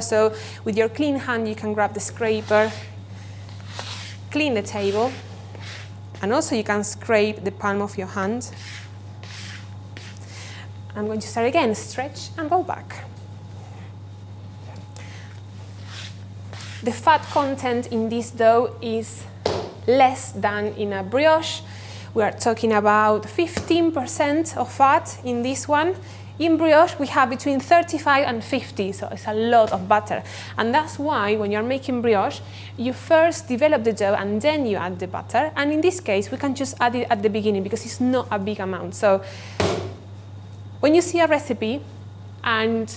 So with your clean hand, you can grab the scraper, clean the table, and also you can scrape the palm of your hand. I'm going to start again, stretch and roll back. The fat content in this dough is less than in a brioche. We are talking about 15% of fat in this one. In brioche, we have between 35 and 50, so it's a lot of butter. And that's why when you're making brioche, you first develop the dough and then you add the butter. And in this case, we can just add it at the beginning because it's not a big amount. So when you see a recipe and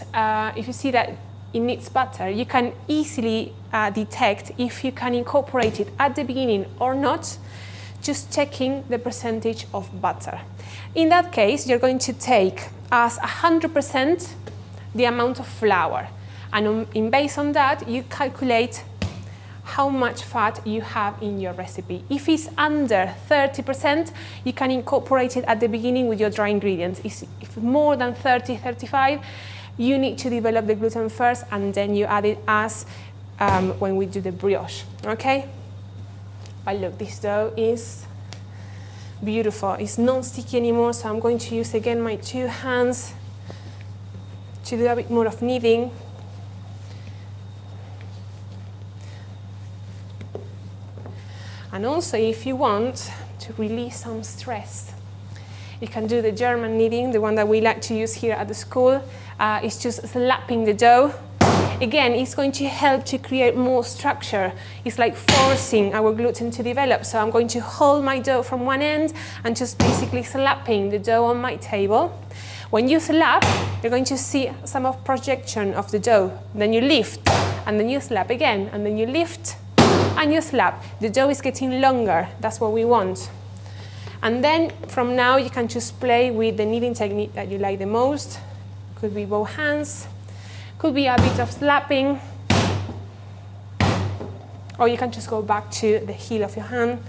if you see that it needs butter, you can easily detect if you can incorporate it at the beginning or not, just checking the percentage of butter. In that case, you're going to take as 100% the amount of flour, and based on that, you calculate how much fat you have in your recipe. If it's under 30%, you can incorporate it at the beginning with your dry ingredients. If more than 30, 35, you need to develop the gluten first and then you add it as when we do the brioche, okay? But look, this dough is beautiful. It's non-sticky anymore, so I'm going to use again my 2 hands to do a bit more of kneading. And also, if you want to release some stress, you can do the German kneading, the one that we like to use here at the school. It's just slapping the dough. Again, it's going to help to create more structure. It's like forcing our gluten to develop. So I'm going to hold my dough from one end and just basically slapping the dough on my table. When you slap, you're going to see some of projection of the dough. Then you lift, and then you slap again, and then you lift, and you slap. The dough is getting longer. That's what we want. And then from now, you can just play with the kneading technique that you like the most. Could be both hands. Could be a bit of slapping, or you can just go back to the heel of your hand